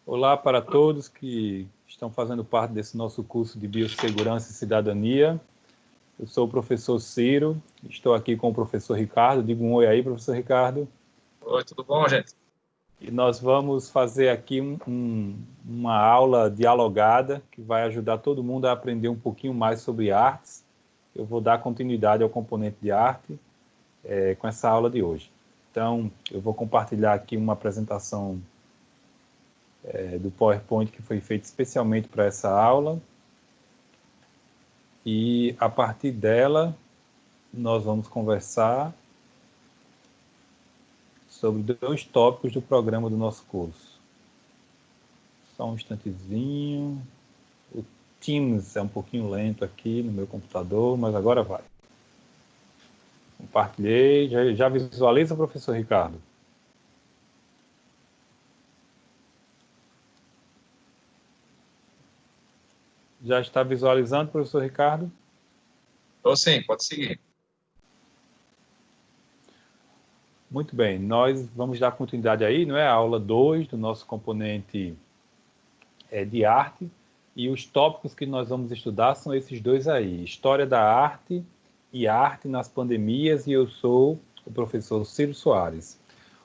Olá para todos que estão fazendo parte desse nosso curso de Biossegurança e Cidadania. Eu sou o professor Ciro, estou aqui com o professor Ricardo. Diga um oi aí, professor Ricardo. Oi, tudo bom, gente? E nós vamos fazer aqui uma aula dialogada que vai ajudar todo mundo a aprender um pouquinho mais sobre artes. Eu vou dar continuidade ao componente de arte com essa aula de hoje. Então, eu vou compartilhar aqui uma apresentação do PowerPoint que foi feito especialmente para essa aula. E a partir dela, nós vamos conversar sobre 2 tópicos do programa do nosso curso. Só um instantezinho. O Teams é um pouquinho lento aqui no meu computador, mas agora vai. Compartilhei. Já visualiza, professor Ricardo? Já está visualizando, professor Ricardo? Estou sim, pode seguir. Muito bem, nós vamos dar continuidade aí, não é? A aula 2 do nosso componente de arte, e os tópicos que nós vamos estudar são esses 2 aí, História da Arte e Arte nas Pandemias, e eu sou o professor Ciro Soares.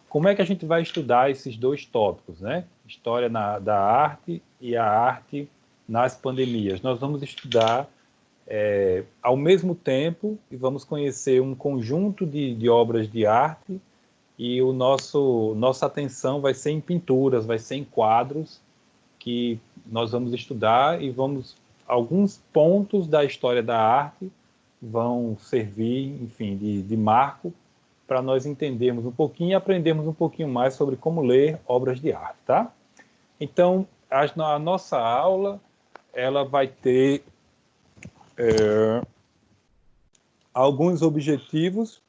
Como é que a gente vai estudar esses 2 tópicos, né? História da Arte e a Arte nas Pandemias. Nós vamos estudar ao mesmo tempo e vamos conhecer um conjunto de obras de arte, e nossa atenção vai ser em pinturas, vai ser em quadros, que nós vamos estudar, e alguns pontos da história da arte vão servir, enfim, de marco para nós entendermos um pouquinho e aprendermos um pouquinho mais sobre como ler obras de arte, tá? Então, a nossa aula, ela vai ter alguns objetivos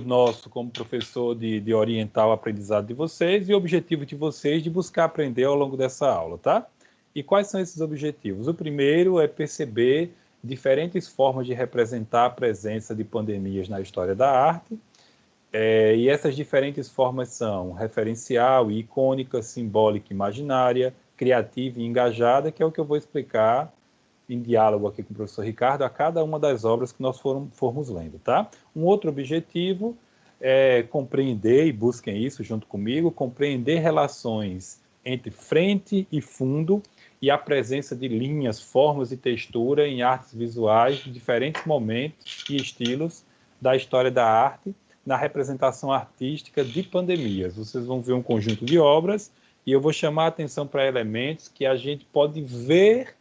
nossos como professor de orientar o aprendizado de vocês, e o objetivo de vocês de buscar aprender ao longo dessa aula, tá? E quais são esses objetivos? O primeiro é perceber diferentes formas de representar a presença de pandemias na história da arte, e essas diferentes formas são referencial, icônica, simbólica, imaginária, criativa e engajada, que é o que eu vou explicar em diálogo aqui com o professor Ricardo a cada uma das obras que nós formos lendo, tá? Um outro objetivo é compreender, e busquem isso junto comigo, compreender relações entre frente e fundo e a presença de linhas, formas e textura em artes visuais de diferentes momentos e estilos da história da arte na representação artística de pandemias. Vocês vão ver um conjunto de obras e eu vou chamar a atenção para elementos que a gente pode ver,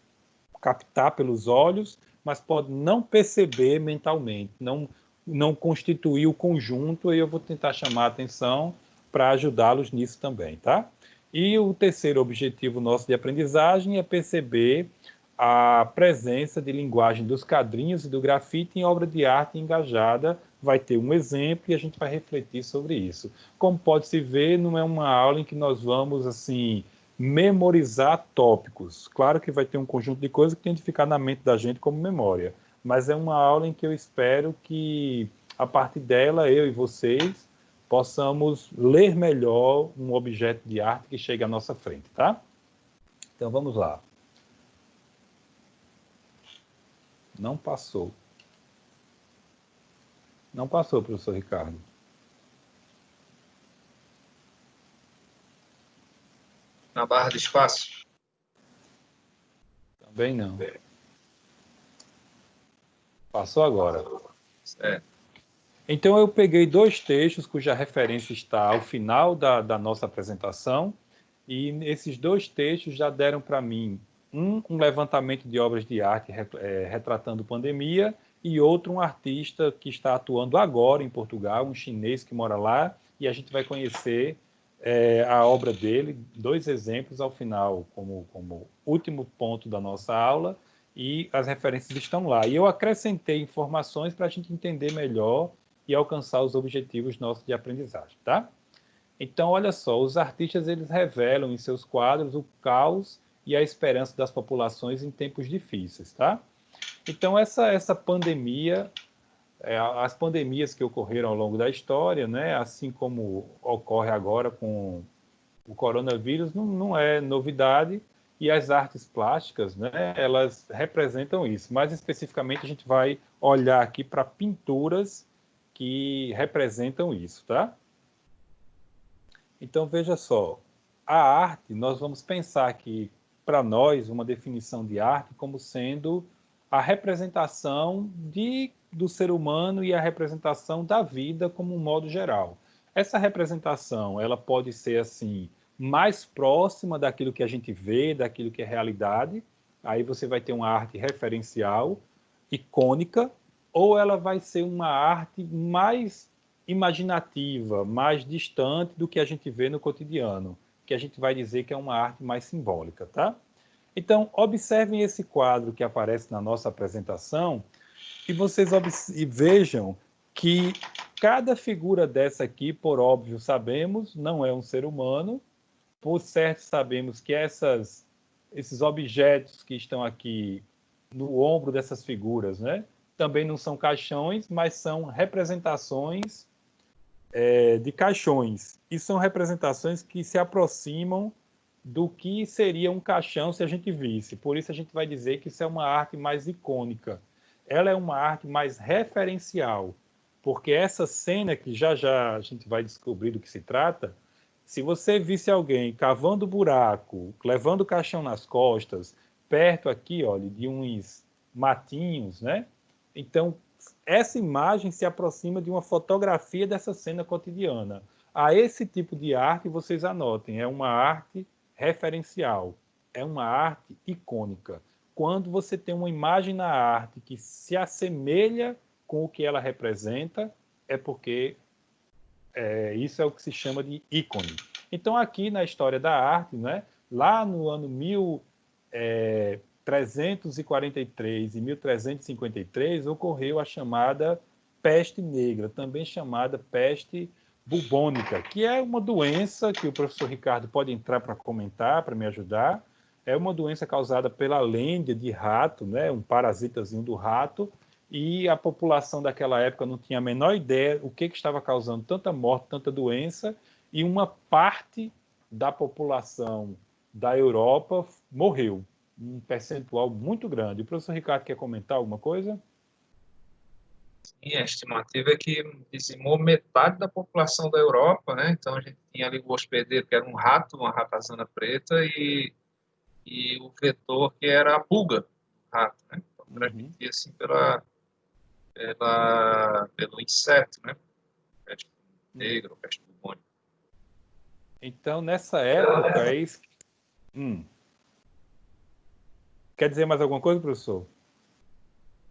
captar pelos olhos, mas pode não perceber mentalmente, não constituir o conjunto, e eu vou tentar chamar a atenção para ajudá-los nisso também, tá? E o terceiro objetivo nosso de aprendizagem é perceber a presença de linguagem dos quadrinhos e do grafite em obra de arte engajada. Vai ter um exemplo e a gente vai refletir sobre isso. Como pode-se ver, não é uma aula em que nós vamos, assim, memorizar tópicos. Claro que vai ter um conjunto de coisas que tem de ficar na mente da gente como memória, mas é uma aula em que eu espero que, a partir dela, eu e vocês possamos ler melhor um objeto de arte que chega à nossa frente, tá? Então, vamos lá. Não passou. Não passou, professor Ricardo. Na barra de espaço? Também não. Passou agora. É. Então, eu peguei 2 textos cuja referência está ao final da nossa apresentação, e esses 2 textos já deram para mim um levantamento de obras de arte retratando pandemia, e outro um artista que está atuando agora em Portugal, um chinês que mora lá, e a gente vai conhecer a obra dele, 2 exemplos ao final, como último ponto da nossa aula, e as referências estão lá. E eu acrescentei informações para a gente entender melhor e alcançar os objetivos nossos de aprendizagem, tá? Então, olha só, os artistas, eles revelam em seus quadros o caos e a esperança das populações em tempos difíceis, tá? Então, essa pandemia, as pandemias que ocorreram ao longo da história, né, assim como ocorre agora com O coronavírus não é novidade e as artes plásticas, né, elas representam isso. Mais especificamente, a gente vai olhar aqui para pinturas que representam isso, tá? Então, veja só, a arte, nós vamos pensar aqui, para nós, uma definição de arte como sendo a representação do ser humano e a representação da vida como um modo geral. Essa representação, ela pode ser, assim, mais próxima daquilo que a gente vê, daquilo que é realidade, aí você vai ter uma arte referencial, icônica, ou ela vai ser uma arte mais imaginativa, mais distante do que a gente vê no cotidiano, que a gente vai dizer que é uma arte mais simbólica, tá? Então, observem esse quadro que aparece na nossa apresentação e vocês vejam que cada figura dessa aqui, por óbvio, sabemos, não é um ser humano, por certo sabemos que esses objetos que estão aqui no ombro dessas figuras, né, também não são caixões, mas são representações de caixões. E são representações que se aproximam do que seria um caixão se a gente visse. Por isso a gente vai dizer que isso é uma arte mais icônica. Ela é uma arte mais referencial, porque essa cena que já já a gente vai descobrir do que se trata, se você visse alguém cavando buraco, levando o caixão nas costas, perto aqui, olha, de uns matinhos, né? Então, essa imagem se aproxima de uma fotografia dessa cena cotidiana. A esse tipo de arte, vocês anotem, é uma arte referencial, é uma arte icônica. Quando você tem uma imagem na arte que se assemelha com o que ela representa, é porque isso é o que se chama de ícone. Então, aqui na história da arte, né, lá no ano 1343 e 1353, ocorreu a chamada peste negra, também chamada peste bubônica, que é uma doença que o professor Ricardo pode entrar para comentar, para me ajudar. É uma doença causada pela lêndia de rato, né, um parasitazinho do rato, e a população daquela época não tinha a menor ideia o que estava causando tanta morte, tanta doença, e uma parte da população da Europa morreu, um percentual muito grande. O professor Ricardo quer comentar alguma coisa? E a estimativa é que dizimou metade da população da Europa, né? Então a gente tinha ali o hospedeiro, que era um rato, uma ratazana preta, e o vetor, que era a pulga, do rato, né? Então transmitia assim pelo inseto, né? Peste negra, ou peste bubônica. Então, nessa época, é isso. Quer dizer mais alguma coisa, professor?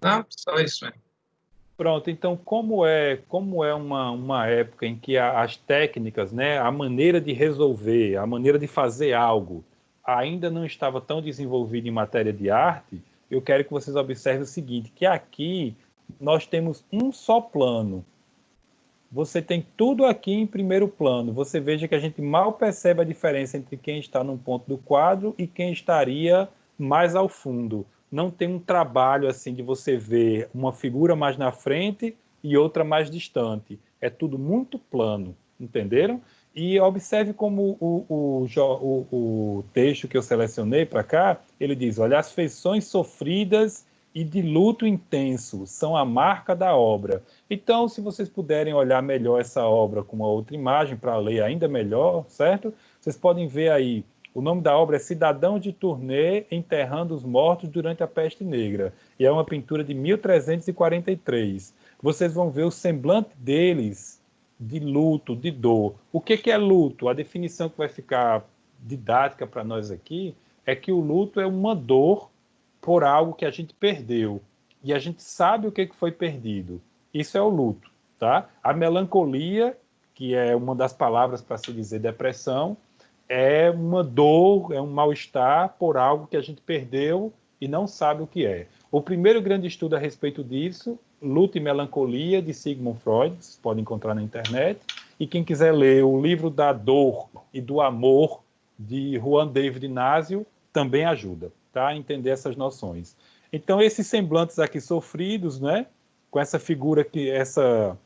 Não, só isso, né? Pronto, então como é uma época em que as técnicas, né, a maneira de resolver, a maneira de fazer algo ainda não estava tão desenvolvida em matéria de arte, eu quero que vocês observem o seguinte, que aqui nós temos um só plano. Você tem tudo aqui em primeiro plano. Você veja que a gente mal percebe a diferença entre quem está num ponto do quadro e quem estaria mais ao fundo. Não tem um trabalho assim de você ver uma figura mais na frente e outra mais distante. É tudo muito plano, entenderam? E observe como o texto que eu selecionei para cá, ele diz, olha, as feições sofridas e de luto intenso são a marca da obra. Então, se vocês puderem olhar melhor essa obra com uma outra imagem para ler ainda melhor, certo? Vocês podem ver aí, o nome da obra é Cidadão de Tournai enterrando os mortos durante a peste negra, e é uma pintura de 1343. Vocês vão ver o semblante deles de luto, de dor. O que é luto? A definição que vai ficar didática para nós aqui é que o luto é uma dor por algo que a gente perdeu. E a gente sabe o que foi perdido. Isso é o luto, tá? A melancolia, que é uma das palavras para se dizer depressão, é uma dor, é um mal-estar por algo que a gente perdeu e não sabe o que é. O primeiro grande estudo a respeito disso, Luto e Melancolia, de Sigmund Freud, vocês podem encontrar na internet. E quem quiser ler o livro da dor e do amor, de Juan David Nasio, também ajuda, tá? A entender essas noções. Então, esses semblantes aqui sofridos, né? Com essa figura, essa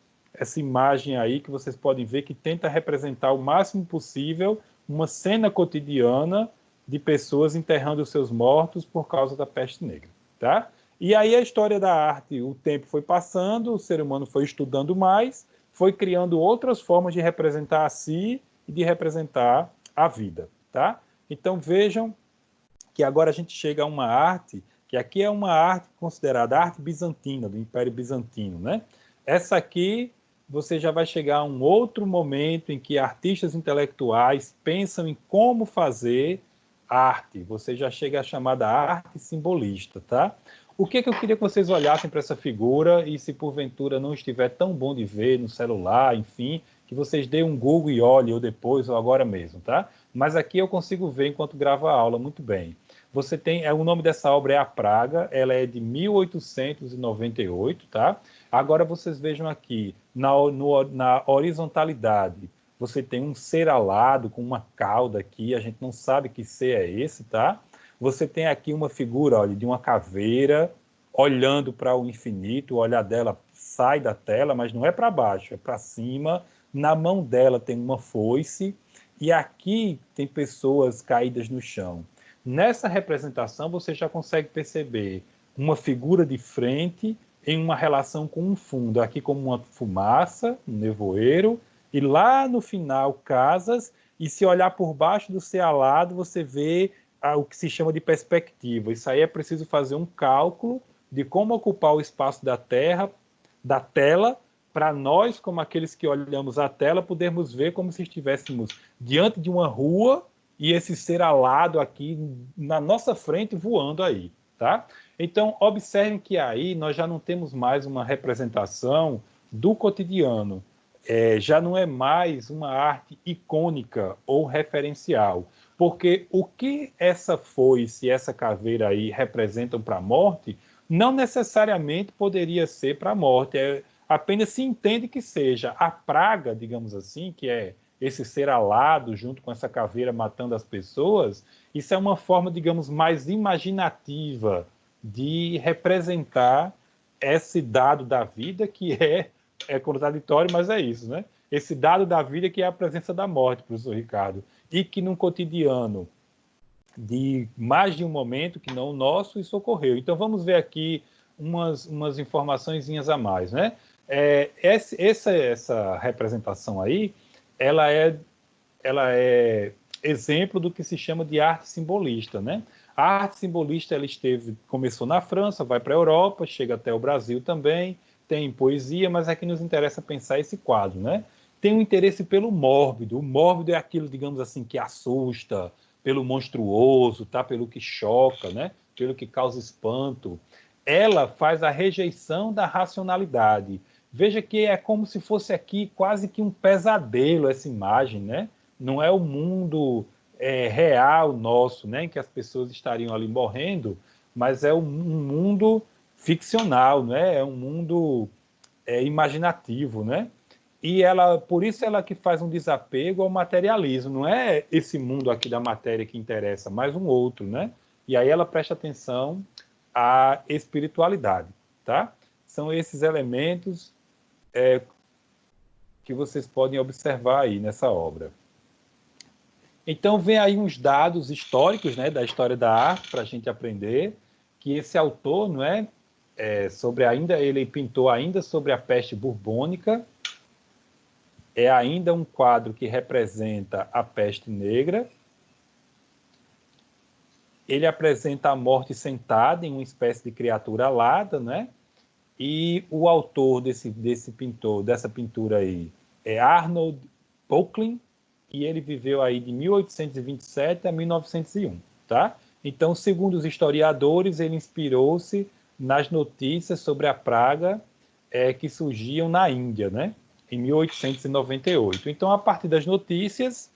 imagem aí que vocês podem ver que tenta representar o máximo possível uma cena cotidiana de pessoas enterrando seus mortos por causa da peste negra, tá? E aí a história da arte, o tempo foi passando, o ser humano foi estudando mais, foi criando outras formas de representar a si e de representar a vida, tá? Então vejam que agora a gente chega a uma arte, que aqui é uma arte considerada arte bizantina, do Império Bizantino, né? Essa aqui, você já vai chegar a um outro momento em que artistas intelectuais pensam em como fazer arte. Você já chega à chamada arte simbolista, tá? O que eu queria que vocês olhassem para essa figura e, se porventura não estiver tão bom de ver no celular, enfim, que vocês deem um Google e olhem, ou depois, ou agora mesmo, tá? Mas aqui eu consigo ver enquanto gravo a aula muito bem. Você tem, o nome dessa obra é A Praga, ela é de 1898, tá? Agora vocês vejam aqui, na horizontalidade, você tem um ser alado com uma cauda aqui, a gente não sabe que ser é esse, tá? Você tem aqui uma figura, olha, de uma caveira olhando para o infinito, o olhar dela sai da tela, mas não é para baixo, é para cima. Na mão dela tem uma foice e aqui tem pessoas caídas no chão. Nessa representação você já consegue perceber uma figura de frente em uma relação com um fundo, aqui como uma fumaça, um nevoeiro, e lá no final casas, e se olhar por baixo do ser alado, você vê o que se chama de perspectiva. Isso aí é preciso fazer um cálculo de como ocupar o espaço da tela, para nós, como aqueles que olhamos a tela, podermos ver como se estivéssemos diante de uma rua e esse ser alado aqui na nossa frente voando aí, tá? Então, observem que aí nós já não temos mais uma representação do cotidiano. Já não é mais uma arte icônica ou referencial. Porque o que essa foice e essa caveira aí representam para a morte, não necessariamente poderia ser para a morte. Apenas se entende que seja a praga, digamos assim, que é esse ser alado junto com essa caveira matando as pessoas, isso é uma forma, digamos, mais imaginativa de representar esse dado da vida que é contraditório, mas é isso, né? Esse dado da vida que é a presença da morte, professor Ricardo, e que num cotidiano de mais de um momento que não o nosso, isso ocorreu. Então vamos ver aqui umas informaçõezinhas a mais, né? Essa representação aí, ela é exemplo do que se chama de arte simbolista, né? A arte simbolista começou na França, vai para a Europa, chega até o Brasil também, tem poesia, mas aqui nos interessa pensar esse quadro, né? Tem um interesse pelo mórbido. O mórbido é aquilo, digamos assim, que assusta, pelo monstruoso, tá? Pelo que choca, né? Pelo que causa espanto. Ela faz a rejeição da racionalidade. Veja que é como se fosse aqui quase que um pesadelo essa imagem, né? Não é o mundo real nosso, né? Em que as pessoas estariam ali morrendo, mas é um mundo ficcional, né? É um mundo imaginativo, né? E por isso ela que faz um desapego ao materialismo. Não é esse mundo aqui da matéria que interessa, mas um outro, né? E aí ela presta atenção à espiritualidade, tá? São esses elementos que vocês podem observar aí nessa obra. Então, vem aí uns dados históricos, né, da história da arte, para a gente aprender que esse autor, não é, ele pintou ainda sobre a peste burbônica, é ainda um quadro que representa a peste negra. Ele apresenta a morte sentada em uma espécie de criatura alada, né? E o autor dessa pintura aí é Arnold Böcklin, e ele viveu aí de 1827 a 1901, tá? Então, segundo os historiadores, ele inspirou-se nas notícias sobre a praga que surgiam na Índia, né? Em 1898. Então, a partir das notícias,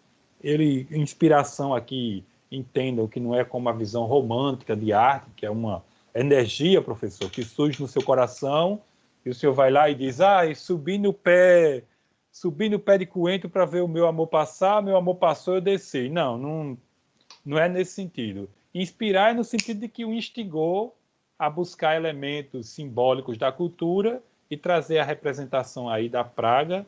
inspiração aqui, entendam que não é como a visão romântica de arte, que é uma energia, professor, que surge no seu coração, e o senhor vai lá e diz, subi no pé de coentro para ver o meu amor passar, meu amor passou, eu desci. Não é nesse sentido. Inspirar é no sentido de que o instigou a buscar elementos simbólicos da cultura e trazer a representação aí da praga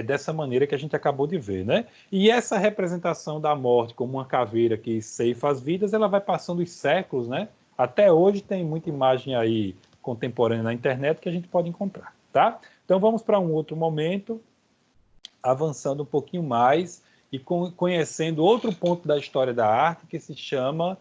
dessa maneira que a gente acabou de ver, né? E essa representação da morte como uma caveira que ceifa as vidas, ela vai passando os séculos, né? Até hoje tem muita imagem aí contemporânea na internet que a gente pode encontrar, tá? Então vamos para um outro momento, avançando um pouquinho mais e conhecendo outro ponto da história da arte que se chama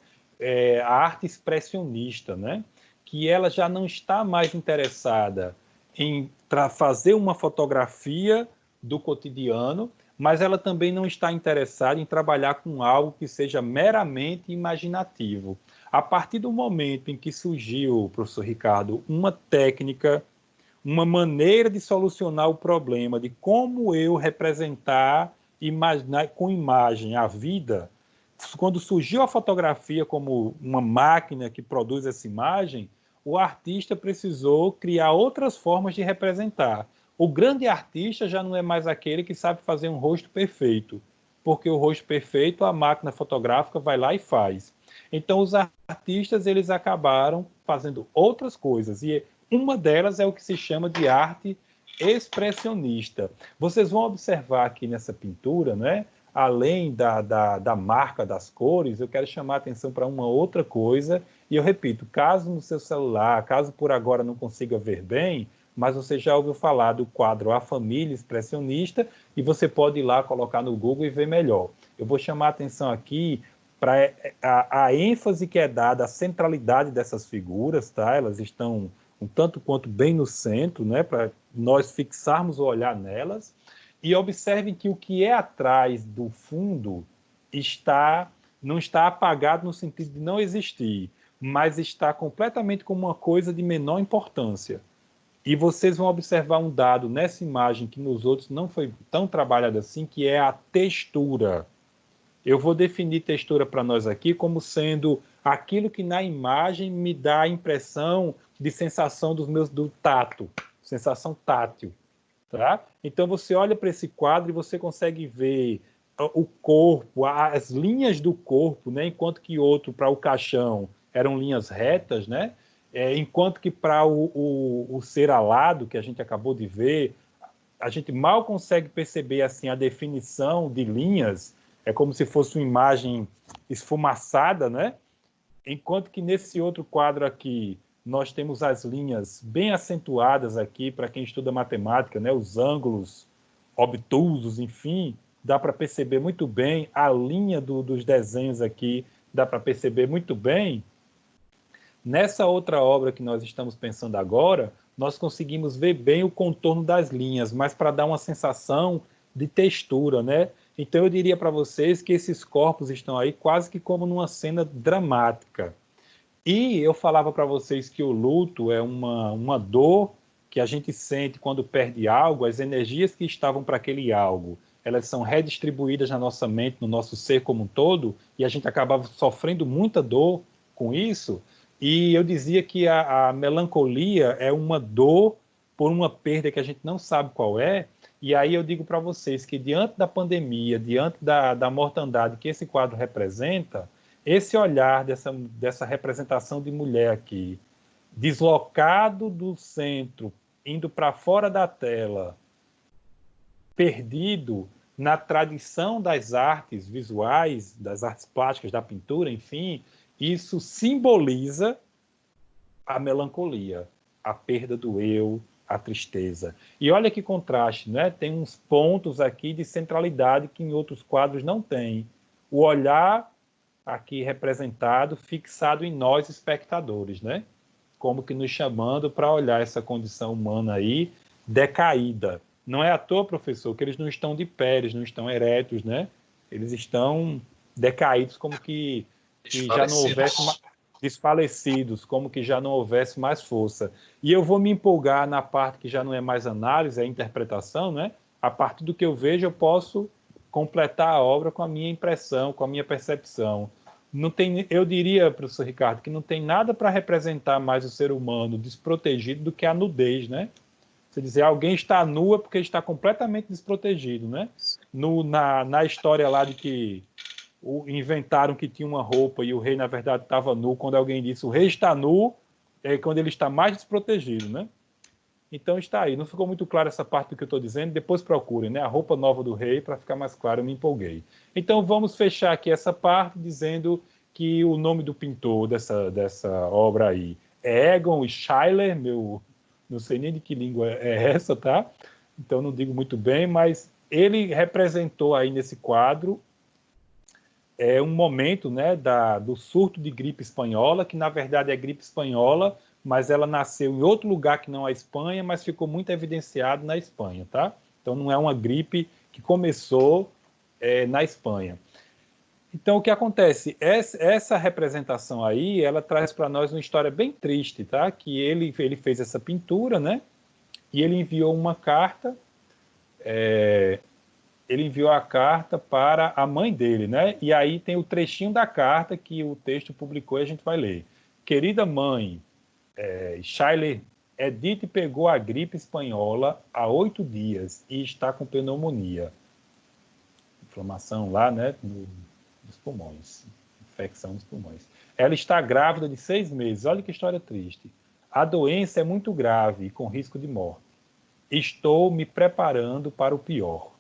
a arte expressionista, né? Que ela já não está mais interessada em fazer uma fotografia do cotidiano, mas ela também não está interessada em trabalhar com algo que seja meramente imaginativo. A partir do momento em que surgiu, professor Ricardo, uma técnica, uma maneira de solucionar o problema de como eu representar, imaginar com imagem a vida, quando surgiu a fotografia como uma máquina que produz essa imagem, o artista precisou criar outras formas de representar. O grande artista já não é mais aquele que sabe fazer um rosto perfeito, porque o rosto perfeito a máquina fotográfica vai lá e faz. Então os artistas eles acabaram fazendo outras coisas e uma delas é o que se chama de arte expressionista. Vocês vão observar aqui nessa pintura, né? Além da marca das cores, eu quero chamar a atenção para uma outra coisa, e eu repito, caso no seu celular, caso por agora não consiga ver bem, mas você já ouviu falar do quadro A Família Expressionista, e você pode ir lá, colocar no Google e ver melhor. Eu vou chamar a atenção aqui para a ênfase que é dada à centralidade dessas figuras, tá? Elas estão um tanto quanto bem no centro, né? Para nós fixarmos o olhar nelas. E observem que o que é atrás do fundo não está apagado no sentido de não existir, mas está completamente como uma coisa de menor importância. E vocês vão observar um dado nessa imagem que nos outros não foi tão trabalhado assim, que é a textura. Eu vou definir textura para nós aqui como sendo aquilo que na imagem me dá a impressão de sensação do tato, sensação tátil. Tá? Então você olha para esse quadro e você consegue ver o corpo, as linhas do corpo, né? Enquanto que outro, para o caixão, eram linhas retas, né? Enquanto que para o ser alado, que a gente acabou de ver, a gente mal consegue perceber assim a definição de linhas, é como se fosse uma imagem esfumaçada, né? Enquanto que nesse outro quadro aqui, nós temos as linhas bem acentuadas aqui, para quem estuda matemática, né? Os ângulos obtusos, enfim, dá para perceber muito bem a linha dos desenhos aqui, dá para perceber muito bem. Nessa outra obra que nós estamos pensando agora, nós conseguimos ver bem o contorno das linhas, mas para dar uma sensação de textura, né? Então eu diria para vocês que esses corpos estão aí quase que como numa cena dramática. E eu falava para vocês que o luto é uma dor que a gente sente quando perde algo, as energias que estavam para aquele algo, elas são redistribuídas na nossa mente, no nosso ser como um todo, e a gente acabava sofrendo muita dor com isso. E eu dizia que a melancolia é uma dor por uma perda que a gente não sabe qual é, e aí eu digo para vocês que diante da pandemia, diante da mortandade que esse quadro representa, esse olhar dessa representação de mulher aqui, deslocado do centro, indo para fora da tela, perdido na tradição das artes visuais, das artes plásticas, da pintura, enfim, isso simboliza a melancolia, a perda do eu, a tristeza. E olha que contraste, né? Tem uns pontos aqui de centralidade que em outros quadros não tem. O olhar aqui representado, fixado em nós espectadores, né? Como que nos chamando para olhar essa condição humana aí decaída. Não é à toa, professor, que eles não estão de pé, eles não estão eretos, né? Eles estão decaídos, como que já não houvesse desfalecidos, como que já não houvesse mais força. E eu vou me empolgar na parte que já não é mais análise, é interpretação, né? A partir do que eu vejo, eu posso completar a obra com a minha impressão, com a minha percepção. Não tem, eu diria, professor Ricardo, que não tem nada para representar mais o ser humano desprotegido do que a nudez, né? Você dizer, alguém está nua porque está completamente desprotegido, né? Na história lá de que inventaram que tinha uma roupa e o rei, na verdade, estava nu, quando alguém disse o rei está nu, é quando ele está mais desprotegido, né? Então está aí. Não ficou muito claro essa parte do que eu estou dizendo? Depois procurem, né? A roupa nova do rei, para ficar mais claro, eu me empolguei. Então vamos fechar aqui essa parte dizendo que o nome do pintor dessa obra aí é Egon Schiele, não sei nem de que língua é essa, tá? Então não digo muito bem, mas ele representou aí nesse quadro um momento, né, do surto de gripe espanhola, que na verdade é gripe espanhola, mas ela nasceu em outro lugar que não a Espanha, mas ficou muito evidenciado na Espanha, tá? Então não é uma gripe que começou na Espanha. Então o que acontece? Essa representação aí, ela traz para nós uma história bem triste, tá? Que ele fez essa pintura, né? E ele enviou uma carta. Ele enviou a carta para a mãe dele, né? E aí tem o trechinho da carta que o texto publicou e a gente vai ler. Querida mãe, Schuyler, Edith pegou a gripe espanhola há 8 dias e está com pneumonia. Inflamação lá, né? Dos pulmões. Infecção dos pulmões. Ela está grávida de 6 meses. Olha que história triste. A doença é muito grave e com risco de morte. Estou me preparando para o pior.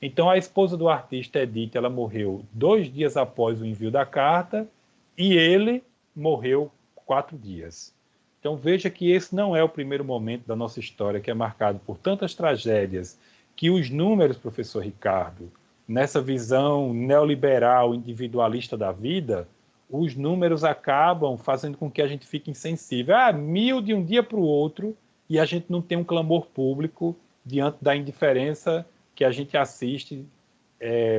Então, a esposa do artista, Edith, ela morreu 2 dias após o envio da carta e ele morreu 4 dias. Então, veja que esse não é o primeiro momento da nossa história que é marcado por tantas tragédias que os números, professor Ricardo, nessa visão neoliberal, individualista da vida, os números acabam fazendo com que a gente fique insensível. 1000 de um dia para o outro e a gente não tem um clamor público diante da indiferença que a gente assiste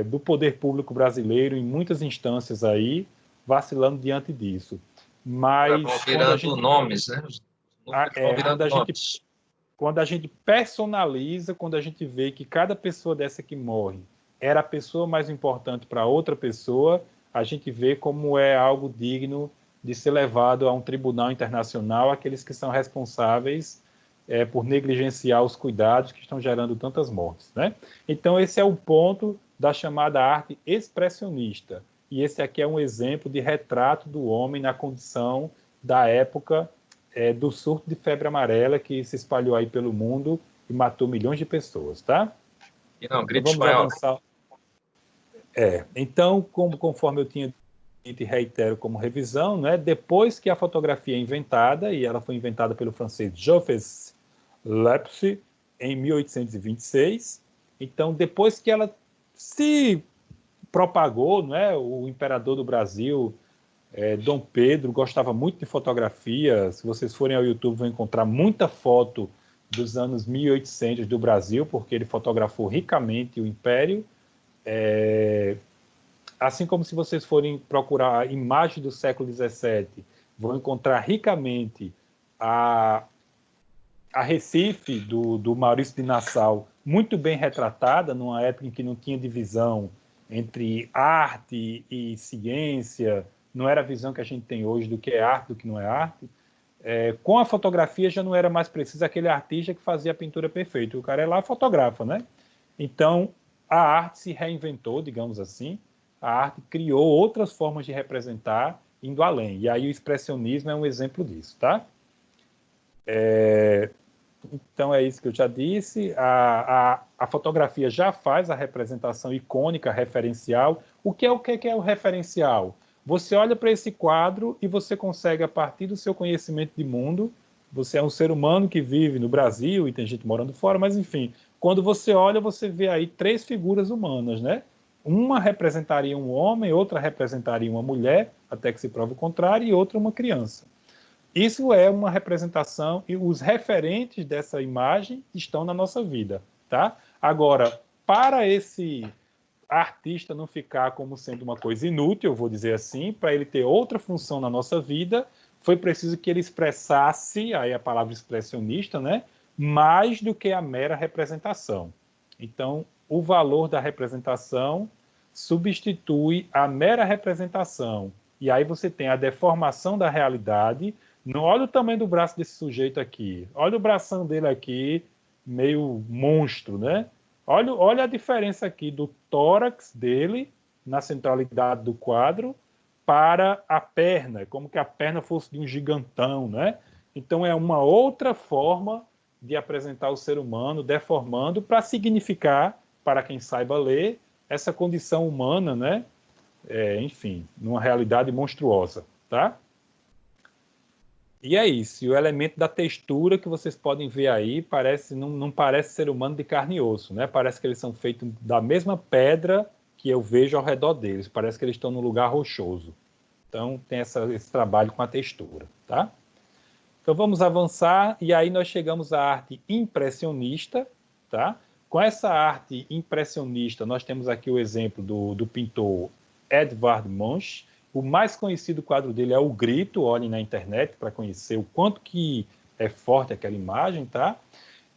do poder público brasileiro em muitas instâncias aí, vacilando diante disso. Mas vão virando nomes, né? Vão virando nomes. Quando a gente personaliza, quando a gente vê que cada pessoa dessa que morre era a pessoa mais importante para outra pessoa, a gente vê como é algo digno de ser levado a um tribunal internacional, aqueles que são responsáveis por negligenciar os cuidados que estão gerando tantas mortes, né? Então esse é o ponto da chamada arte expressionista. E esse aqui é um exemplo de retrato do homem na condição da época do surto de febre amarela que se espalhou aí pelo mundo e matou milhões de pessoas, tá? E não, gripe então, vamos espanhola. avançar. Então, conforme eu tinha dito e reitero como revisão, né, depois que a fotografia é inventada, e ela foi inventada pelo francês Joseph Lipsy em 1826, então depois que ela se propagou, né, o imperador do Brasil, Dom Pedro, gostava muito de fotografia. Se vocês forem ao YouTube, vão encontrar muita foto dos anos 1800 do Brasil, porque ele fotografou ricamente o Império. Assim como se vocês forem procurar imagens do século XVII, vão encontrar ricamente a Recife, do Maurício de Nassau, muito bem retratada, numa época em que não tinha divisão entre arte e ciência, não era a visão que a gente tem hoje do que é arte, do que não é arte. Com a fotografia já não era mais preciso aquele artista que fazia a pintura perfeita. O cara é lá e fotografa, né? Então, a arte se reinventou, digamos assim. A arte criou outras formas de representar, indo além. E aí o expressionismo é um exemplo disso, tá? Então é isso que eu já disse. A fotografia já faz a representação icônica, referencial. O que é o referencial? Você olha para esse quadro e você consegue, a partir do seu conhecimento de mundo, você é um ser humano que vive no Brasil e tem gente morando fora, mas enfim, quando você olha, você vê aí 3 figuras humanas, né? Uma representaria um homem, outra representaria uma mulher, até que se prove o contrário, e outra uma criança. Isso é uma representação e os referentes dessa imagem estão na nossa vida, tá? Agora, para esse artista não ficar como sendo uma coisa inútil, eu vou dizer assim, para ele ter outra função na nossa vida, foi preciso que ele expressasse, aí a palavra expressionista, né? Mais do que a mera representação. Então, o valor da representação substitui a mera representação. E aí você tem a deformação da realidade. Não, olha o tamanho do braço desse sujeito aqui. Olha o bração dele aqui, meio monstro, né? Olha a diferença aqui do tórax dele, na centralidade do quadro, para a perna, como que a perna fosse de um gigantão, né? Então é uma outra forma de apresentar o ser humano deformando para significar, para quem saiba ler, essa condição humana, né? Enfim, numa realidade monstruosa, tá? E é isso. E o elemento da textura que vocês podem ver aí não parece ser humano de carne e osso, né? Parece que eles são feitos da mesma pedra que eu vejo ao redor deles. Parece que eles estão num lugar rochoso. Então, tem esse trabalho com a textura, tá? Então, vamos avançar. E aí nós chegamos à arte impressionista, tá? Com essa arte impressionista, nós temos aqui o exemplo do pintor Edvard Munch. O mais conhecido quadro dele é O Grito. Olhem na internet para conhecer o quanto que é forte aquela imagem, tá?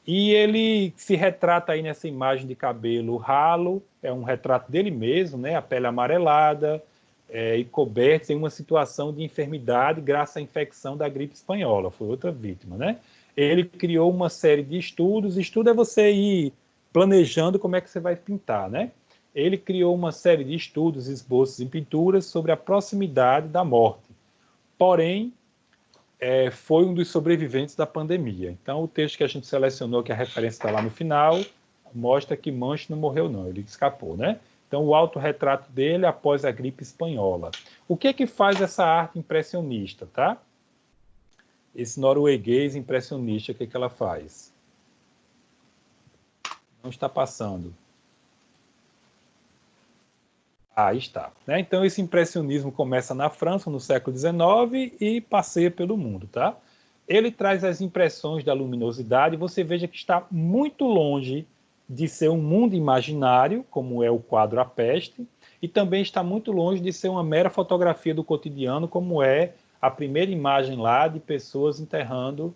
E ele se retrata aí nessa imagem de cabelo ralo, é um retrato dele mesmo, né? A pele amarelada e coberto em uma situação de enfermidade graças à infecção da gripe espanhola. Foi outra vítima, né? Ele criou uma série de estudos. Estudo é você ir planejando como é que você vai pintar, né? Ele criou uma série de estudos, esboços e pinturas sobre a proximidade da morte. Porém, foi um dos sobreviventes da pandemia. Então, o texto que a gente selecionou, que a referência está lá no final, mostra que Munch não morreu, não, ele escapou, né? Então, o autorretrato dele após a gripe espanhola. O que é que faz essa arte impressionista, tá? Esse norueguês impressionista, o que é que ela faz? Não está passando. Aí está. Né? Então, esse impressionismo começa na França, no século XIX, e passeia pelo mundo. Tá? Ele traz as impressões da luminosidade. Você veja que está muito longe de ser um mundo imaginário, como é o quadro A Peste, e também está muito longe de ser uma mera fotografia do cotidiano, como é a primeira imagem lá de pessoas enterrando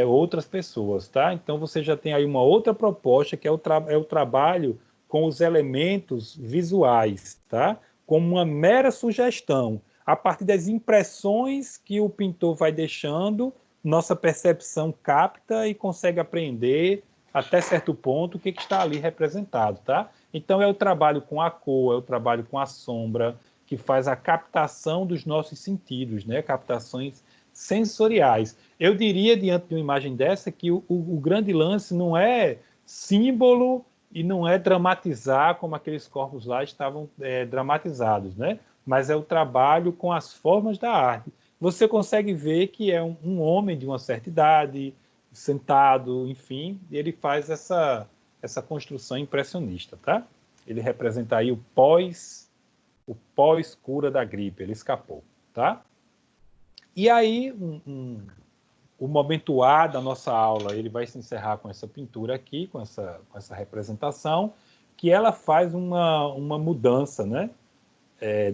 outras pessoas. Tá? Então, você já tem aí uma outra proposta, que é o trabalho com os elementos visuais, tá? Como uma mera sugestão. A partir das impressões que o pintor vai deixando, nossa percepção capta e consegue apreender até certo ponto o que está ali representado, tá? Então é o trabalho com a cor, é o trabalho com a sombra, que faz a captação dos nossos sentidos, né? Captações sensoriais. Eu diria, diante de uma imagem dessa, que o grande lance não é símbolo e não é dramatizar como aqueles corpos lá estavam dramatizados, né? Mas é o trabalho com as formas da arte. Você consegue ver que é um homem de uma certa idade, sentado, enfim, e ele faz essa construção impressionista, tá? Ele representa aí o pós-cura da gripe, ele escapou, tá? E aí, o momento A da nossa aula, ele vai se encerrar com essa pintura aqui, com essa representação, que ela faz uma mudança, né?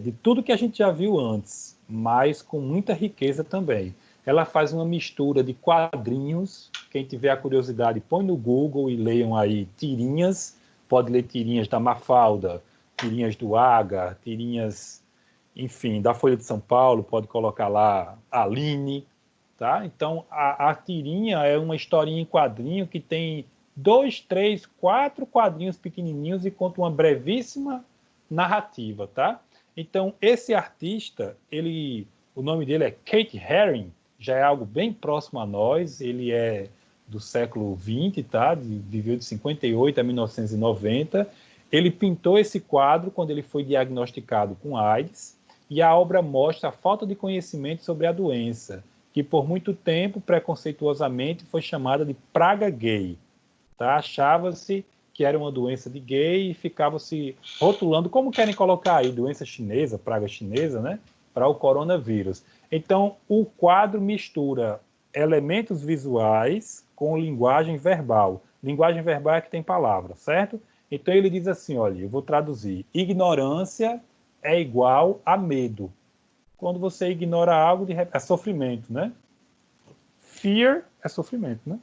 De tudo que a gente já viu antes, mas com muita riqueza também. Ela faz uma mistura de quadrinhos. Quem tiver a curiosidade, põe no Google e leiam aí tirinhas. Pode ler tirinhas da Mafalda, tirinhas do Aga, tirinhas, enfim, da Folha de São Paulo, pode colocar lá Aline. Tá? Então, a tirinha é uma historinha em quadrinho que tem 2, 3, 4 quadrinhos pequenininhos e conta uma brevíssima narrativa. Tá? Então, esse artista, o nome dele é Keith Haring, já é algo bem próximo a nós, ele é do século XX, tá? Viveu de 58 a 1990. Ele pintou esse quadro quando ele foi diagnosticado com AIDS, e a obra mostra a falta de conhecimento sobre a doença, que por muito tempo, preconceituosamente, foi chamada de praga gay. Tá? Achava-se que era uma doença de gay e ficava se rotulando, como querem colocar aí, doença chinesa, praga chinesa, né? Para o coronavírus. Então, o quadro mistura elementos visuais com linguagem verbal. Linguagem verbal é que tem palavra, certo? Então, ele diz assim, olha, eu vou traduzir. Ignorância é igual a medo. Quando você ignora algo, é sofrimento, né? Fear é sofrimento, né?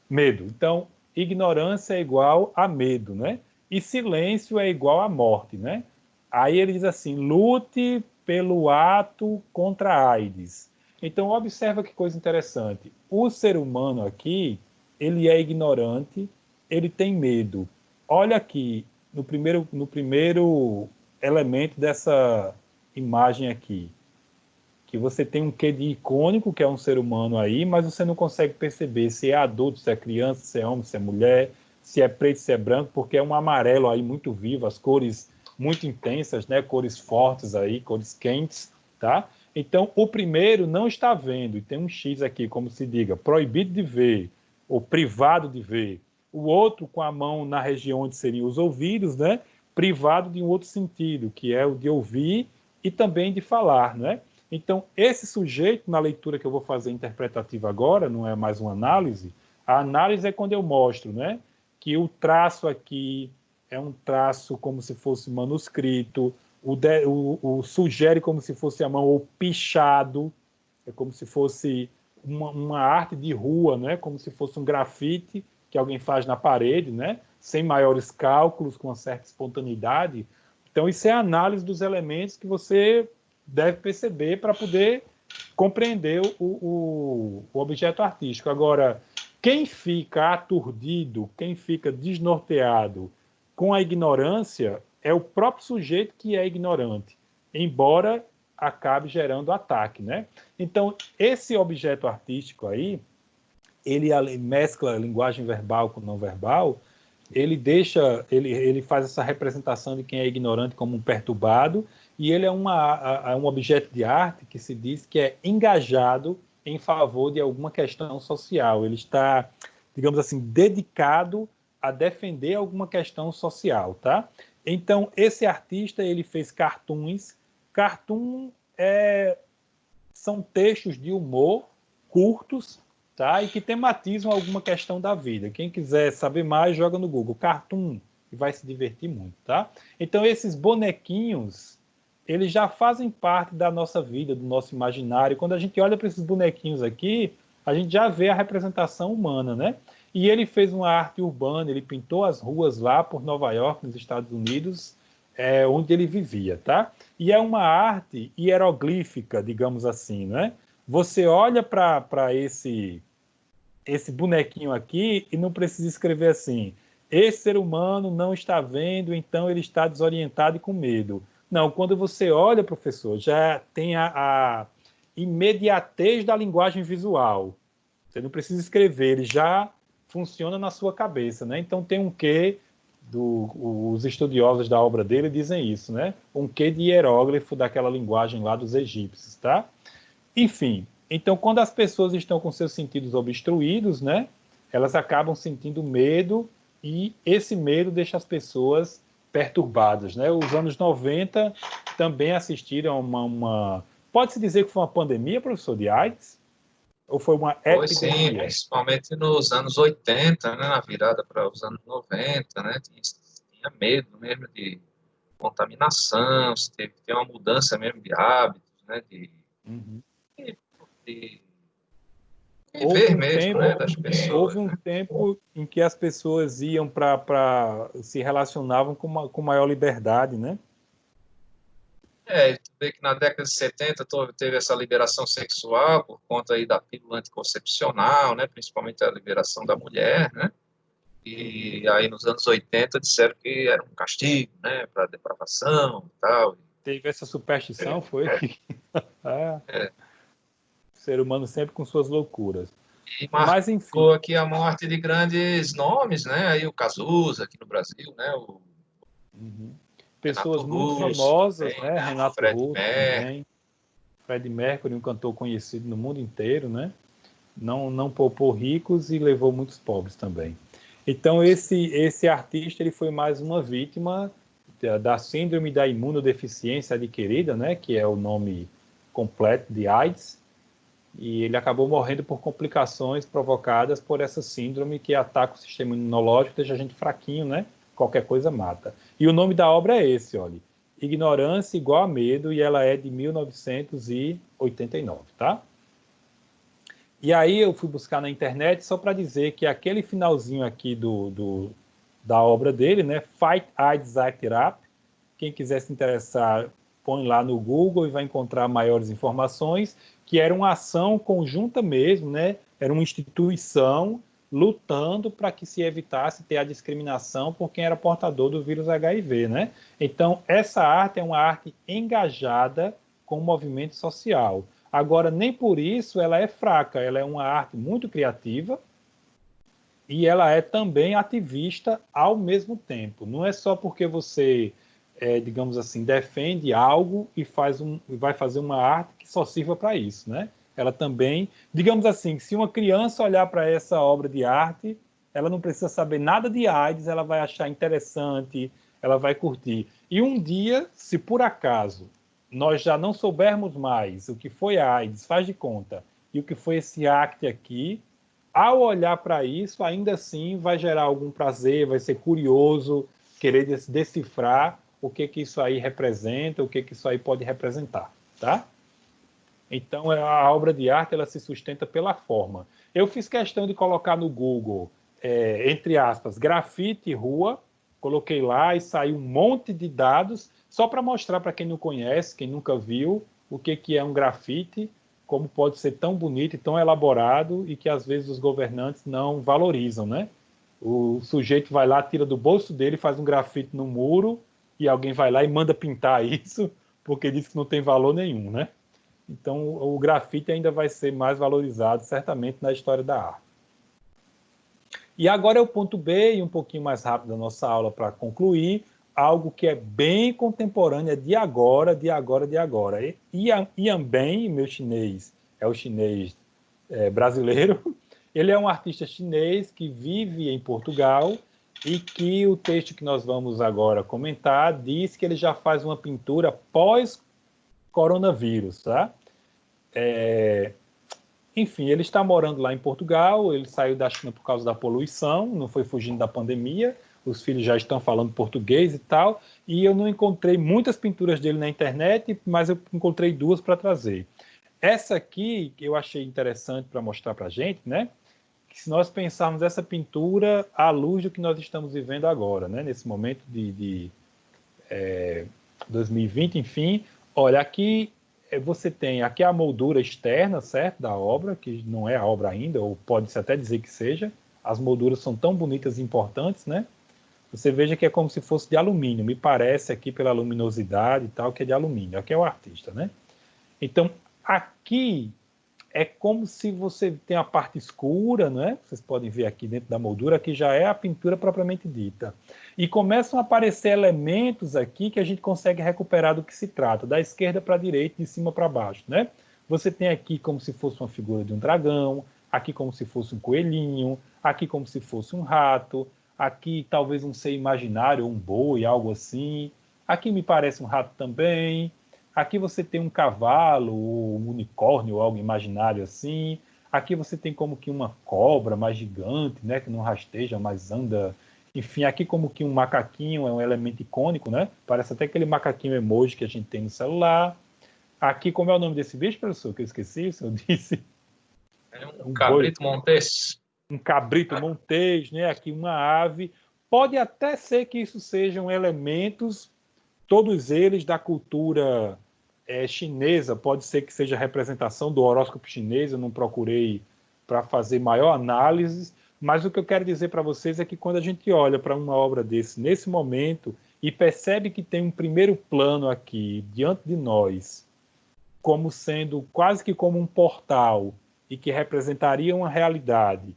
Medo. Então, ignorância é igual a medo, né? E silêncio é igual a morte, né? Aí ele diz assim, lute pelo ato contra a AIDS. Então, observa que coisa interessante. O ser humano aqui, ele é ignorante, ele tem medo. Olha aqui, no primeiro elemento dessa imagem aqui. que você tem um quê de icônico, que é um ser humano aí, mas você não consegue perceber se é adulto, se é criança, se é homem, se é mulher, se é preto, se é branco, porque é um amarelo aí muito vivo, as cores muito intensas, né? Cores fortes aí, cores quentes, tá? Então, o primeiro não está vendo, e tem um X aqui, como se diga, proibido de ver, ou privado de ver. O outro com a mão na região onde seriam os ouvidos, né? Privado de um outro sentido, que é o de ouvir e também de falar, né? Então, esse sujeito, na leitura que eu vou fazer interpretativa agora, não é mais uma análise, a análise é quando eu mostro, né, que o traço aqui é um traço como se fosse manuscrito, o sugere como se fosse a mão, ou pichado, é como se fosse uma arte de rua, né, como se fosse um grafite que alguém faz na parede, né, sem maiores cálculos, com uma certa espontaneidade. Então, isso é a análise dos elementos que você deve perceber para poder compreender o objeto artístico. Agora, quem fica aturdido, quem fica desnorteado com a ignorância é o próprio sujeito que é ignorante, embora acabe gerando ataque, né? Então, esse objeto artístico aí, ele mescla linguagem verbal com não verbal, ele faz essa representação de quem é ignorante como um perturbado, e ele é um objeto de arte que se diz que é engajado em favor de alguma questão social. Ele está, digamos assim, dedicado a defender alguma questão social, tá? Então, esse artista, ele fez cartoons. Cartoon são textos de humor curtos, tá? E que tematizam alguma questão da vida. Quem quiser saber mais, joga no Google Cartoon e vai se divertir muito, tá? Então, esses bonequinhos, eles já fazem parte da nossa vida, do nosso imaginário. Quando a gente olha para esses bonequinhos aqui, a gente já vê a representação humana, né? E ele fez uma arte urbana, ele pintou as ruas lá por Nova York, nos Estados Unidos, onde ele vivia, tá? E é uma arte hieroglífica, digamos assim, né? Você olha para esse bonequinho aqui e não precisa escrever assim: esse ser humano não está vendo, então ele está desorientado e com medo. Não, quando você olha, professor, já tem a imediatez da linguagem visual. Você não precisa escrever, ele já funciona na sua cabeça, né? Então tem um quê, os estudiosos da obra dele dizem isso, né? Um quê de hieróglifo daquela linguagem lá dos egípcios, tá? Enfim, então quando as pessoas estão com seus sentidos obstruídos, né? Elas acabam sentindo medo e esse medo deixa as pessoas perturbadas, né? Os anos 90 também assistiram a Pode-se dizer que foi uma pandemia, professor, de AIDS? Ou foi uma Foi sim, epidemia? principalmente nos anos 80, né, na virada para os anos 90, né, tinha medo mesmo de contaminação, se teve que ter uma mudança mesmo de hábitos, né, Uhum. de, de Houve viver um mesmo, né, tempo, das houve pessoas, um né. tempo em que as pessoas iam para se relacionavam com maior liberdade, né? Tu vê que na década de 70 teve essa liberação sexual por conta aí da pílula anticoncepcional, né, principalmente a liberação da mulher, né, Uhum. e aí nos anos 80 disseram que era um castigo, né, para depravação e tal. Teve essa superstição, É, foi? Ah, é. o ser humano sempre com suas loucuras. E Mas, enfim, marcou aqui a morte de grandes nomes, né? Aí o Cazuza aqui no Brasil, né? O uhum, Renato pessoas muito Russo famosas, também, né? né? Renato Fred Russo Mercury. também, Fred Mercury, um cantor conhecido no mundo inteiro, né? Não poupou ricos e levou muitos pobres também. Então esse artista ele foi mais uma vítima da síndrome da imunodeficiência adquirida, né, que é o nome completo de AIDS, e ele acabou morrendo por complicações provocadas por essa síndrome que ataca o sistema imunológico, deixa a gente fraquinho, né? Qualquer coisa mata. E o nome da obra é esse, olha, Ignorância igual a Medo, e ela é de 1989, tá? E aí eu fui buscar na internet só para dizer que aquele finalzinho aqui da obra dele, né, Fight AIDS Act It Up, quem quiser se interessar, põe lá no Google e vai encontrar maiores informações, que era uma ação conjunta mesmo, né, era uma instituição lutando para que se evitasse ter a discriminação por quem era portador do vírus HIV, né? Então, essa arte é uma arte engajada com o movimento social. Agora, nem por isso ela é fraca, ela é uma arte muito criativa e ela é também ativista ao mesmo tempo. Não é só porque você, digamos assim, defende algo e vai fazer uma arte que só sirva para isso, né? Ela também, digamos assim, se uma criança olhar para essa obra de arte, ela não precisa saber nada de AIDS, ela vai achar interessante, ela vai curtir. E um dia, se por acaso nós já não soubermos mais o que foi a AIDS, faz de conta, e o que foi esse acto aqui, ao olhar para isso, ainda assim vai gerar algum prazer, vai ser curioso, querer decifrar o que isso aí representa, o que isso aí pode representar, tá? Então, a obra de arte ela se sustenta pela forma. Eu fiz questão de colocar no Google, entre aspas, grafite rua, coloquei lá e saiu um monte de dados, só para mostrar para quem não conhece, quem nunca viu, o que é um grafite, como pode ser tão bonito e tão elaborado e que às vezes os governantes não valorizam, né? O sujeito vai lá, tira do bolso dele, faz um grafite no muro e alguém vai lá e manda pintar isso, porque diz que não tem valor nenhum, né? Então, o grafite ainda vai ser mais valorizado, certamente, na história da arte. E agora é o ponto B, e um pouquinho mais rápido da nossa aula para concluir, algo que é bem contemporâneo, é de agora, de agora, de agora. Yan Ben, meu chinês, é o chinês brasileiro, ele é um artista chinês que vive em Portugal e que o texto que nós vamos agora comentar diz que ele já faz uma pintura pós-coronavírus, tá? Enfim, ele está morando lá em Portugal, ele saiu da China por causa da poluição, não foi fugindo da pandemia, os filhos já estão falando português e tal, e eu não encontrei muitas pinturas dele na internet, mas eu encontrei duas para trazer. Essa aqui, que eu achei interessante para mostrar para a gente, né? Que se nós pensarmos essa pintura à luz do que nós estamos vivendo agora, né? Nesse momento de 2020, enfim, olha, aqui você tem aqui a moldura externa, certo, da obra, que não é a obra ainda, ou pode-se até dizer que seja. As molduras são tão bonitas e importantes, né? Você veja que é como se fosse de alumínio. Me parece aqui pela luminosidade e tal que é de alumínio. Aqui é o artista, né? Então, aqui é como se você tem a parte escura, né? Vocês podem ver aqui dentro da moldura, que já é a pintura propriamente dita. E começam a aparecer elementos aqui que a gente consegue recuperar do que se trata, da esquerda para a direita, de cima para baixo, né? Você tem aqui como se fosse uma figura de um dragão, aqui como se fosse um coelhinho, aqui como se fosse um rato, aqui talvez um ser imaginário, um boi, algo assim. Aqui me parece um rato também. Aqui você tem um cavalo, um unicórnio, ou algo imaginário assim. Aqui você tem como que uma cobra mais gigante, né, que não rasteja, mas anda. Enfim, aqui como que um macaquinho é um elemento icônico, né? Parece até aquele macaquinho emoji que a gente tem no celular. Aqui, como é o nome desse bicho, professor, que eu esqueci, o senhor disse? É um cabrito montes. Um cabrito montês, né? Aqui uma ave. Pode até ser que isso sejam elementos, todos eles da cultura chinesa, pode ser que seja representação do horóscopo chinês, eu não procurei para fazer maior análise, mas o que eu quero dizer para vocês é que quando a gente olha para uma obra desse, nesse momento, e percebe que tem um primeiro plano aqui, diante de nós, como sendo quase que como um portal, e que representaria uma realidade,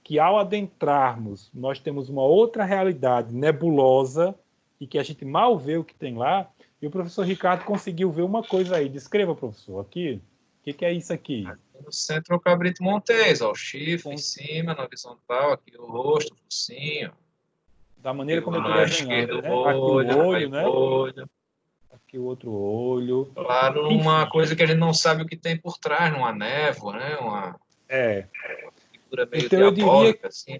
que ao adentrarmos, nós temos uma outra realidade nebulosa, e que a gente mal vê o que tem lá, e o professor Ricardo conseguiu ver uma coisa aí. Descreva, professor, aqui. O que é isso aqui? Aqui no centro é o cabrito montes, ó, o chifre em cima, na horizontal, aqui o rosto, o focinho. Da maneira como eu estou Na esquerda desenhando, o né? Aqui o olho, olho, aí né? o olho. Aqui o outro olho. Claro, uma Enfim, coisa que a gente não sabe o que tem por trás, numa névoa, né? Uma é. figura meio Então diabólica, assim.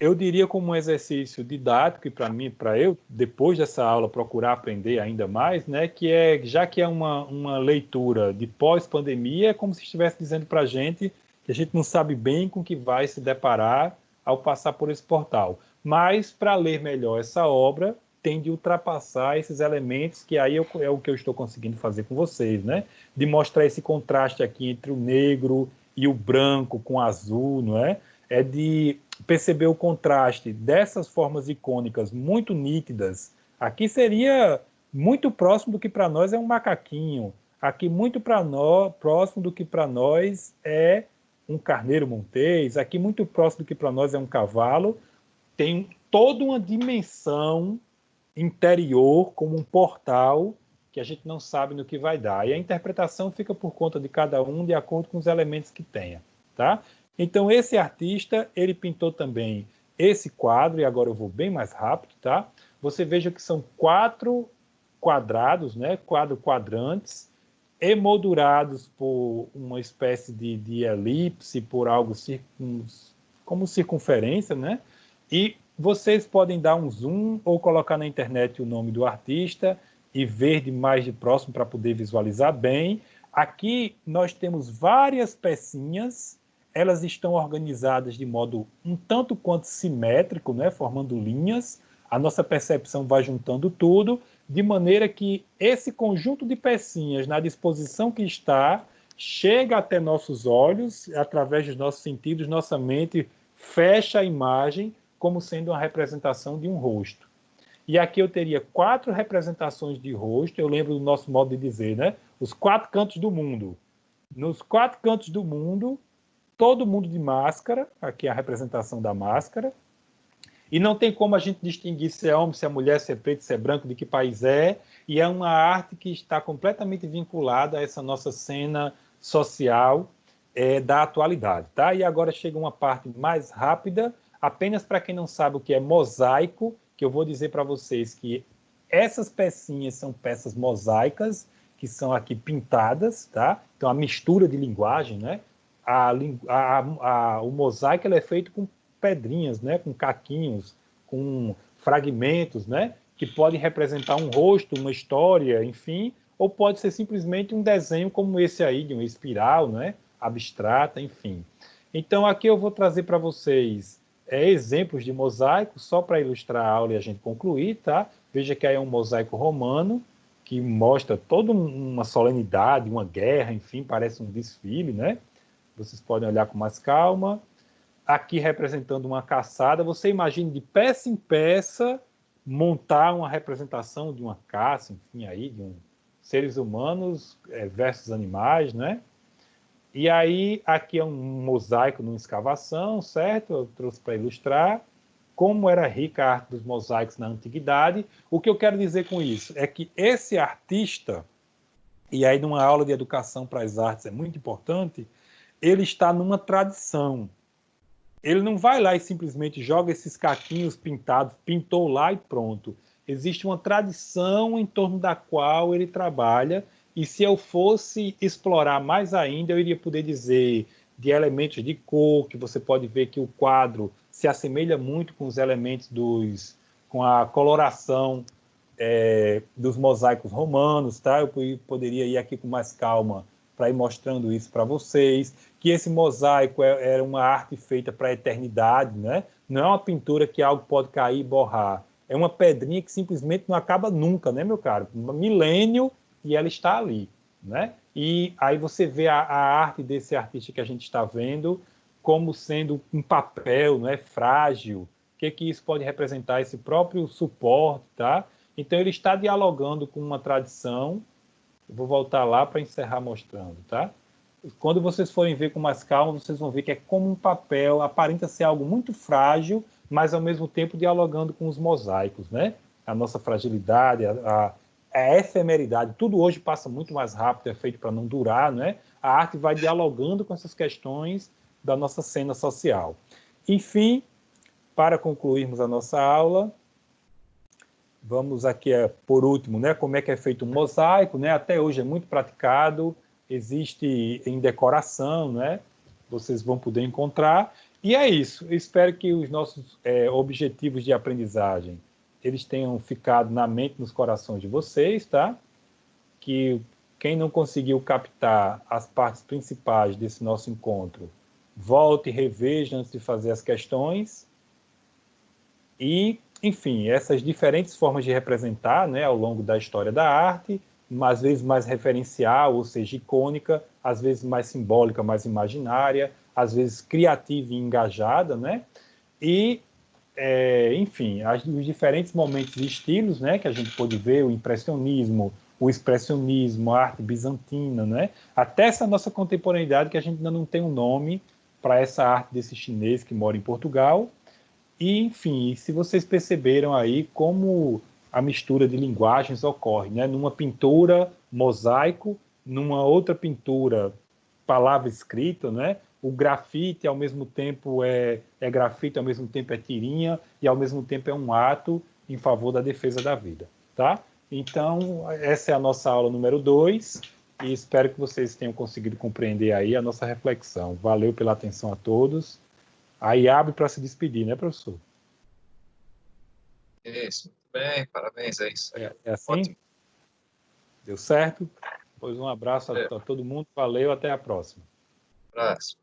eu diria como um exercício didático e para mim, para eu, depois dessa aula, procurar aprender ainda mais, né, que já que é uma leitura de pós-pandemia, é como se estivesse dizendo para a gente que a gente não sabe bem com o que vai se deparar ao passar por esse portal. Mas, para ler melhor essa obra, tem de ultrapassar esses elementos que aí é o que eu estou conseguindo fazer com vocês, né? De mostrar esse contraste aqui entre o negro e o branco com o azul, não é? É de perceber o contraste dessas formas icônicas muito nítidas. Aqui seria muito próximo do que para nós é um macaquinho. Aqui muito para nós, próximo do que para nós é um carneiro montês, aqui muito próximo do que para nós é um cavalo, tem toda uma dimensão interior como um portal que a gente não sabe no que vai dar. E a interpretação fica por conta de cada um de acordo com os elementos que tenha, tá? Então esse artista, ele pintou também esse quadro, e agora eu vou bem mais rápido, tá? Você veja que são 4 quadrados, né? 4 quadrantes, emoldurados por uma espécie de elipse, por algo como circunferência, né? E vocês podem dar um zoom ou colocar na internet o nome do artista e ver de mais de próximo para poder visualizar bem. Aqui nós temos várias pecinhas, elas estão organizadas de modo um tanto quanto simétrico, né? Formando linhas. A nossa percepção vai juntando tudo, de maneira que esse conjunto de pecinhas, na disposição que está, chega até nossos olhos, através dos nossos sentidos, nossa mente fecha a imagem como sendo uma representação de um rosto. E aqui eu teria 4 representações de rosto, eu lembro do nosso modo de dizer, né? Os 4 cantos do mundo. Nos 4 cantos do mundo, todo mundo de máscara, aqui é a representação da máscara, e não tem como a gente distinguir se é homem, se é mulher, se é preto, se é branco, de que país é, e é uma arte que está completamente vinculada a essa nossa cena social da atualidade, tá? E agora chega uma parte mais rápida, apenas para quem não sabe o que é mosaico, que eu vou dizer para vocês que essas pecinhas são peças mosaicas, que são aqui pintadas, tá? Então, a mistura de linguagem, né? O mosaico ele é feito com pedrinhas, né? Com caquinhos, com fragmentos, né? Que podem representar um rosto, uma história, enfim, ou pode ser simplesmente um desenho como esse aí, de uma espiral, né? Abstrata, enfim. Então, aqui eu vou trazer para vocês exemplos de mosaico, só para ilustrar a aula e a gente concluir, tá? Veja que aí é um mosaico romano, que mostra toda uma solenidade, uma guerra, enfim, parece um desfile, né? Vocês podem olhar com mais calma. Aqui representando uma caçada, você imagina de peça em peça montar uma representação de uma caça, enfim, aí, de seres humanos versus animais, né? E aí, aqui é um mosaico numa escavação, certo? Eu trouxe para ilustrar como era rica a arte dos mosaicos na antiguidade. O que eu quero dizer com isso é que esse artista, e aí numa aula de educação para as artes é muito importante, ele está numa tradição. Ele não vai lá e simplesmente joga esses caquinhos pintados, pintou lá e pronto. Existe uma tradição em torno da qual ele trabalha, e se eu fosse explorar mais ainda, eu iria poder dizer de elementos de cor, que você pode ver que o quadro se assemelha muito com os elementos com a coloração dos mosaicos romanos, tá? Eu poderia ir aqui com mais calma para ir mostrando isso para vocês, que esse mosaico era uma arte feita para a eternidade, né? Não é uma pintura que algo pode cair e borrar, é uma pedrinha que simplesmente não acaba nunca, né, meu caro? Um milênio e ela está ali, né? E aí você vê a arte desse artista que a gente está vendo como sendo um papel, não é, frágil. O que isso pode representar? Esse próprio suporte, tá? Então ele está dialogando com uma tradição. Eu vou voltar lá para encerrar mostrando, tá? Quando vocês forem ver com mais calma, vocês vão ver que é como um papel, aparenta ser algo muito frágil, mas ao mesmo tempo dialogando com os mosaicos, né? A nossa fragilidade, a efemeridade, tudo hoje passa muito mais rápido, é feito para não durar, né? A arte vai dialogando com essas questões da nossa cena social. Enfim, para concluirmos a nossa aula, vamos aqui, por último, né, como é que é feito um mosaico, né? Até hoje é muito praticado, existe em decoração, né? Vocês vão poder encontrar. E é isso. Eu espero que os nossos objetivos de aprendizagem eles tenham ficado na mente, nos corações de vocês, tá? Que quem não conseguiu captar as partes principais desse nosso encontro, volte e reveja antes de fazer as questões. E, enfim, essas diferentes formas de representar, né, ao longo da história da arte, às vezes mais referencial, ou seja, icônica, às vezes mais simbólica, mais imaginária, às vezes criativa e engajada, né? E enfim, os diferentes momentos e estilos, né, que a gente pôde ver, o impressionismo, o expressionismo, a arte bizantina, né? Até essa nossa contemporaneidade, que a gente ainda não tem um nome para essa arte desse chinês que mora em Portugal. E, enfim, se vocês perceberam aí como a mistura de linguagens ocorre, né? Numa pintura, mosaico, numa outra pintura, palavra escrita, né? O grafite, ao mesmo tempo, é grafite, ao mesmo tempo é tirinha, e ao mesmo tempo é um ato em favor da defesa da vida, tá? Então, essa é a nossa aula número 2, e espero que vocês tenham conseguido compreender aí a nossa reflexão. Valeu pela atenção a todos. Aí abre para se despedir, né, professor? Isso, muito bem, parabéns, é isso aí. É assim? Ótimo. Deu certo? Pois um abraço a todo mundo. Valeu, até a próxima. Abraço.